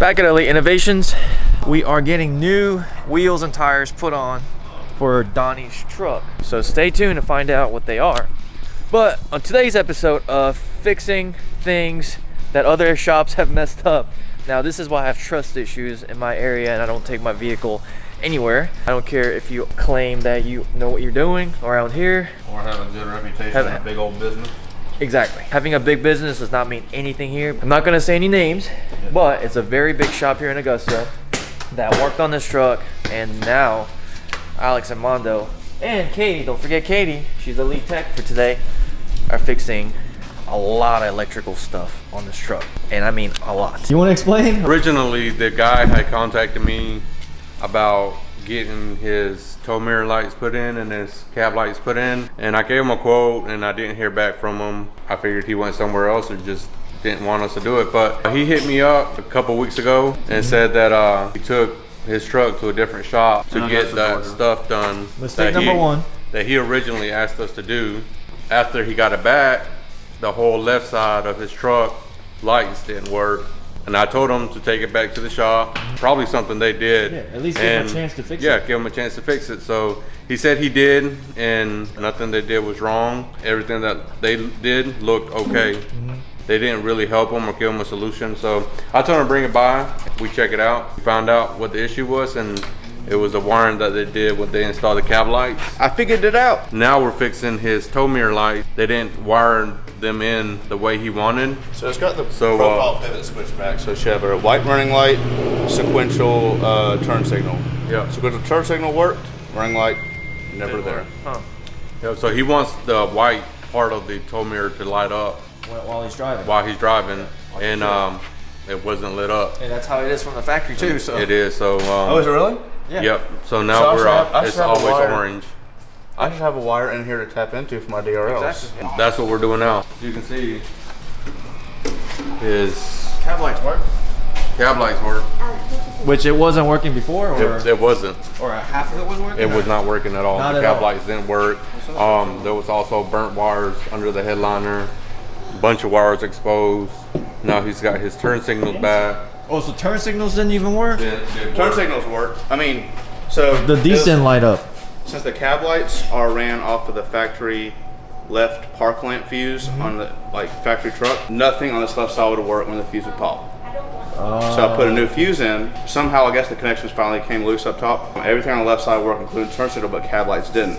Back at Elite Innovations, we are getting new wheels and tires put on for Donnie's truck. So stay tuned to find out what they are. But on today's episode of fixing things that other shops have messed up. Now this is why I have trust issues in my area and I don't take my vehicle anywhere. I don't care if you claim that you know what you're doing around here. Or have a good reputation in a big old business. Exactly. Having a big business does not mean anything here. I'm not gonna say any names, but it's a very big shop here in Augusta that worked on this truck, and now Alex and Mondo and Katie, don't forget Katie, she's the lead tech for today, are fixing a lot of electrical stuff on this truck. And I mean a lot. You wanna explain? Originally, the guy had contacted me about getting his tow mirror lights put in and his cab lights put in, and I gave him a quote and I didn't hear back from him. I figured he went somewhere else or just didn't want us to do it, but he hit me up a couple weeks ago and said that he took his truck to a different shop to get that stuff done. Mistake number one. That he originally asked us to do. After he got it back, the whole left side of his truck lights didn't work. And I told him to take it back to the shop. Probably something they did. Yeah, at least give him a chance to fix it. Yeah, give him a chance to fix it. So he said he did, and nothing they did was wrong. Everything that they did looked okay. They didn't really help him or give him a solution. So I told him to bring it by. We check it out. We found out what the issue was, and it was the wiring that they did when they installed the cab lights. I figured it out. Now we're fixing his tow mirror light. They didn't wire them in the way he wanted. So it's got the profile pivot switch back. So it should have a white running light, sequential turn signal. Yeah. Sequential turn signal worked, running light never there. Huh. Yeah, so he wants the white part of the tow mirror to light up While he's driving. while he's driving, and it wasn't lit up. And that's how it is from the factory too. So It is, so Oh, is it really? yeah. yep, so now it's always orange. I just have a wire in here to tap into for my DRLs. Exactly. That's what we're doing now. You can see his Cab lights work. cab lights work. Which it wasn't working before, or It wasn't. or half of it was working. It was not working at all. Not The at cab all. lights didn't work. There was also burnt wires under the headliner. Bunch of wires exposed. Now he's got his turn signals back. Oh, so turn signals didn't even work. Turn signals worked. I mean, so The D's didn't light up. since the cab lights are ran off of the factory left park lamp fuse on the factory truck, nothing on this left side would work when the fuse would pop. So I put a new fuse in. Somehow I guess the connections finally came loose up top. Everything on the left side worked, including turn signal, but cab lights didn't.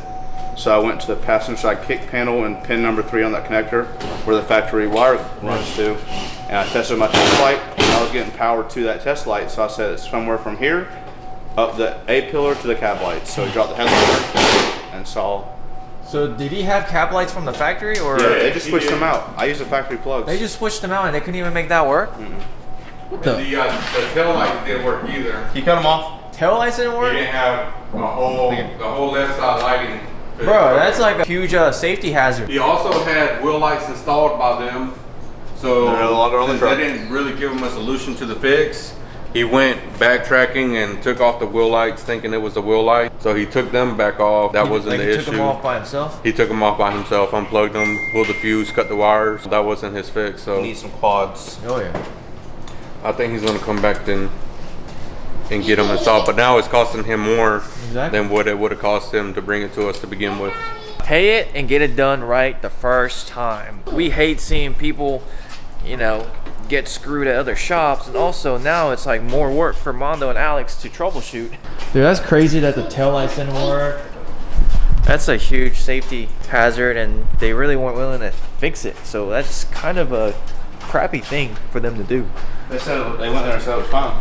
So I went to the passenger side kick panel and pin number 3 on that connector where the factory wire runs to, and I tested my test light and I was getting power to that test light. So I said it's somewhere from here up the A pillar to the cab lights. So he dropped the headliner and saw. So did he have cab lights from the factory, or Yeah, they just switched them out. I used the factory plugs. they just switched them out and they couldn't even make that work? What the? The tail light didn't work either. He cut them off. Tail lights didn't He work? didn't have the whole left side lighting. Bro, that's like a huge safety hazard. He also had wheel lights installed by them, so They're no longer on the since truck. they didn't really give him a solution to the fix, he went backtracking and took off the wheel lights thinking it was the wheel light. So he took them back off. That wasn't the he issue. took them off by himself? He took them off by himself, unplugged them, pulled the fuse, cut the wires. That wasn't his fix. So Need some quads. Oh yeah. I think he's gonna come back then and get them installed. But now it's costing him more than what it would have cost him to bring it to us to begin with. Pay it and get it done right the first time. We hate seeing people, you know, get screwed at other shops, and also now it's like more work for Mondo and Alex to troubleshoot. Dude, that's crazy that the taillights didn't work. That's a huge safety hazard, and they really weren't willing to fix it. So that's kind of a crappy thing for them to do. They said they went there and said it was fine.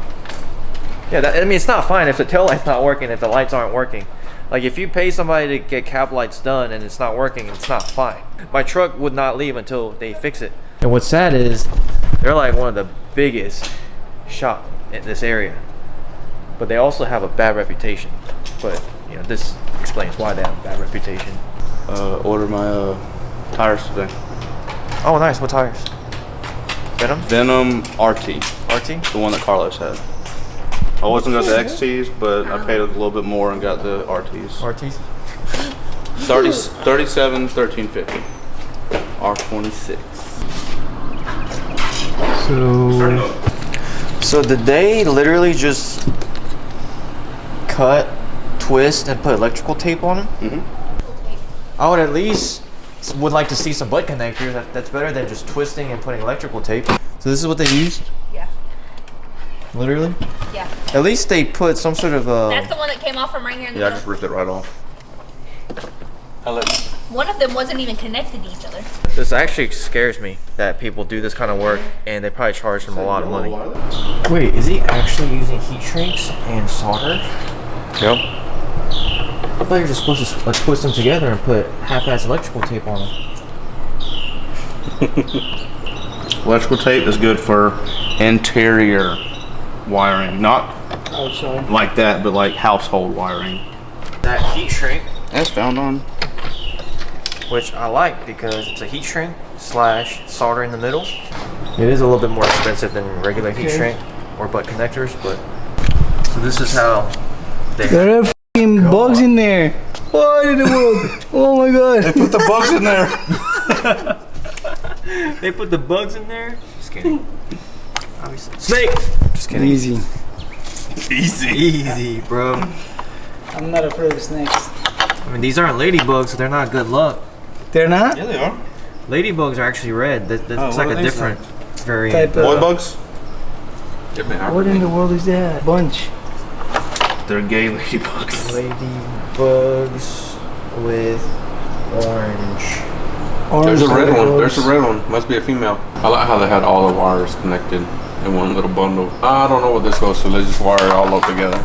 Yeah, I mean, it's not fine if the taillight's not working, if the lights aren't working. Like, if you pay somebody to get cab lights done and it's not working, it's not fine. My truck would not leave until they fix it. And what's sad is, they're like one of the biggest shop in this area. But they also have a bad reputation. But, you know, this explains why they have a bad reputation. Ordered my tires today. Oh, nice. What tires? Venom? Venom RT. RT? The one that Carlos had. I wasn't got the XTs, but I paid a little bit more and got the RTs. RTs? 37 1350. R26. So did they literally just cut, twist, and put electrical tape on them? Mm-hmm. I would at least would like to see some butt connectors. That's better than just twisting and putting electrical tape. So this is what they used? Yeah. Literally? Yeah. At least they put some sort of That's the one that came off from right here in the Yeah, I middle. just ripped it right off. One of them wasn't even connected to each other. This actually scares me that people do this kind of work and they probably charge them a lot of money. Wait, is he actually using heat shrinks and solder? Yep. I thought you were just supposed to twist them together and put half-ass electrical tape on them. Electrical tape is good for interior wiring, not outside. like that, but like household wiring. That heat shrink, That's found on. which I like because it's a heat shrink slash solder in the middle. It is a little bit more expensive than regular heat shrink or butt connectors, but so this is how they There are f***ing bugs in there. What in the world? Oh my god. Put the bugs in there. They put the bugs in there. Just kidding. Obviously. Snake. Just kidding. Easy. Easy, bro. I'm not afraid of snakes. I mean, these aren't ladybugs, so they're not good luck. They're not? Yeah, they are. Ladybugs are actually red. That's what like are a these different variant. Type of- Boy bugs? What in the world is that? Bunch. They're gay ladybugs. Ladybugs with orange. There's a red one. arrows. There's a red one. Must be a female. I like how they had all the wires connected in one little bundle. I don't know what this goes to. Let's just wire it all up together.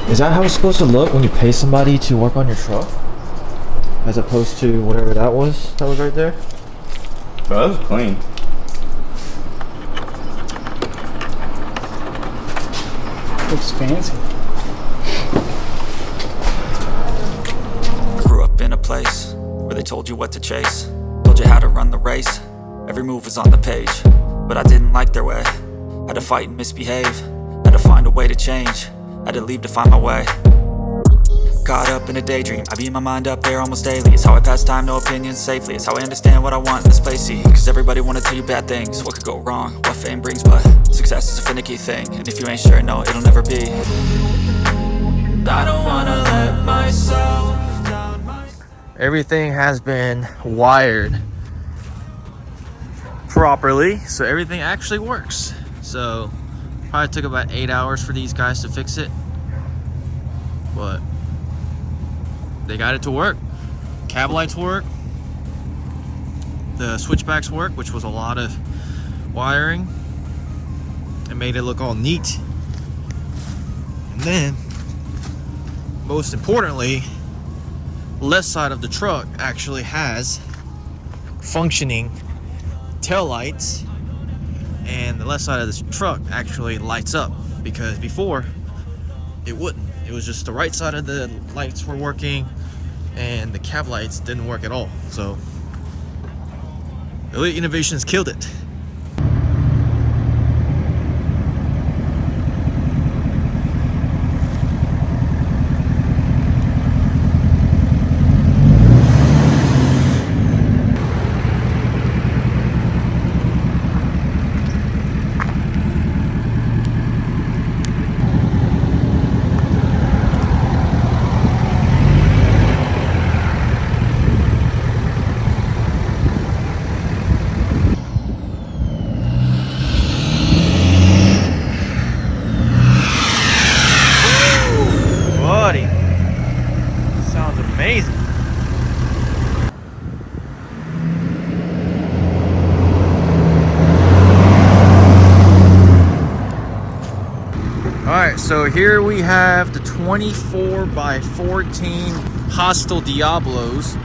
Is that how it's supposed to look when you pay somebody to work on your truck? As opposed to whatever that was right there? Oh, that was clean. Looks fancy. Grew up in a place where they told you what to chase, told you how to run the race. Every move was on the page, but I didn't like their way. Had to fight and misbehave, had to find a way to change, had to leave to find my way. Caught up in a daydream, I beat my mind up there almost daily. It's how I pass time, no opinions safely. It's how I understand what I want in this place, see. Cause everybody wanna tell you bad things, what could go wrong, what fame brings. But success is a finicky thing, and if you ain't sure, no, it'll never be. I don't wanna let myself down. Everything has been wired properly, so everything actually works. So probably took about 8 hours for these guys to fix it, but they got it to work. Cab lights work, the switchbacks work, which was a lot of wiring. It made it look all neat. And then, most importantly, left side of the truck actually has functioning tail lights, and the left side of this truck actually lights up because before it wouldn't. It was just the right side of the lights were working and the cab lights didn't work at all. So LLY Innovations killed it. Buddy, sounds amazing. Alright, so here we have the 24x14 Hostile Diablos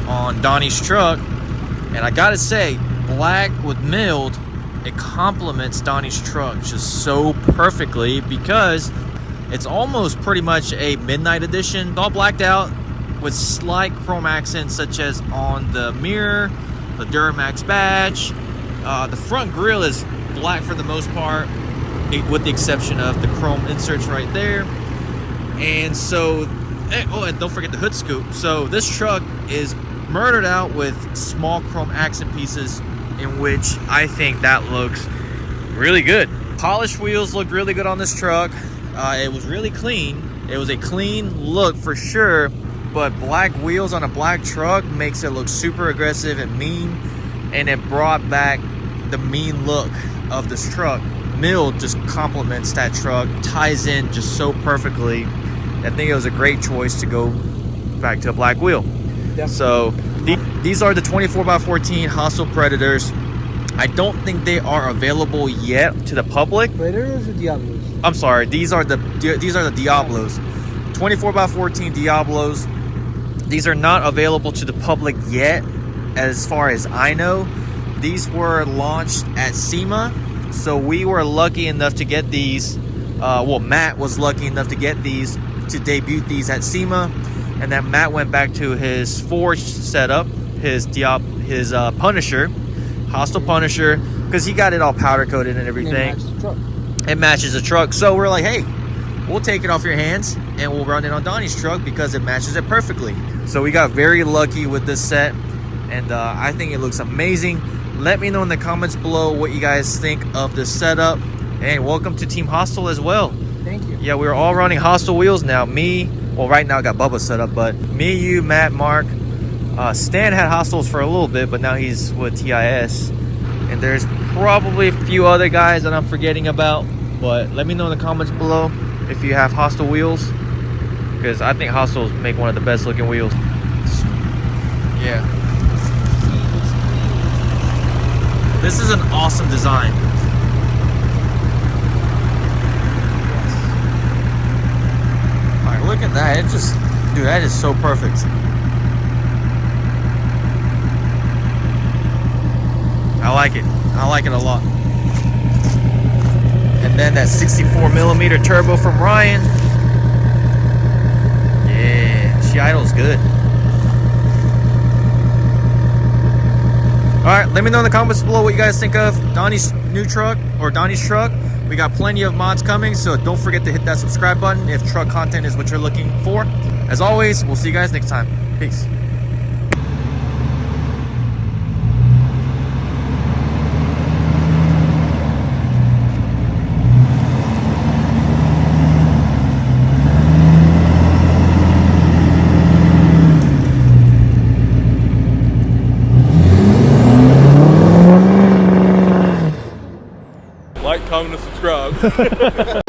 on Donnie's truck. And I gotta say, black with milled, it complements Donnie's truck just so perfectly because it's almost pretty much a midnight edition, all blacked out with slight chrome accents such as on the mirror, the Duramax badge. The front grille is black for the most part, with the exception of the chrome inserts right there. And so, oh, and don't forget the hood scoop. So this truck is murdered out with small chrome accent pieces, in which I think that looks really good. Polished wheels look really good on this truck. It was really clean. It was a clean look for sure, but black wheels on a black truck makes it look super aggressive and mean, and it brought back the mean look of this truck. Milled just complements that truck, ties in just so perfectly. I think it was a great choice to go back to a black wheel. Definitely. So these are the 24x14 Hostile Predators. I don't think they are available yet to the public. Predators or Diablos? I'm sorry, these are the Diablos. 24x14 Diablos. These are not available to the public yet, as far as I know. These were launched at SEMA, so we were lucky enough to get these. Well, Matt was lucky enough to get these, to debut these at SEMA, and then Matt went back to his forged setup, his Punisher, Hostile Punisher, because he got it all powder coated and everything. It matches the truck. So we're like, hey, we'll take it off your hands and we'll run it on Donnie's truck because it matches it perfectly. So we got very lucky with this set, and I think it looks amazing. Let me know in the comments below what you guys think of this setup, and welcome to Team Hostile as well. Thank you. Yeah, we're all running Hostile wheels now. Me, well, right now I got Bubba set up, but me, you, Matt, Mark, Stan had Hostiles for a little bit, but now he's with TIS. And there's probably a few other guys that I'm forgetting about, but let me know in the comments below if you have Hostile wheels, because I think Hostiles make one of the best looking wheels. Yeah. This is an awesome design. Alright, look at that. It just, dude, that is so perfect. I like it. I like it a lot. And then that 64mm turbo from Ryan. Yeah, she idles good. Alright, let me know in the comments below what you guys think of Donnie's new truck, or Donnie's truck. We got plenty of mods coming, so don't forget to hit that subscribe button if truck content is what you're looking for. As always, we'll see you guys next time. Peace. Like, comment, and subscribe.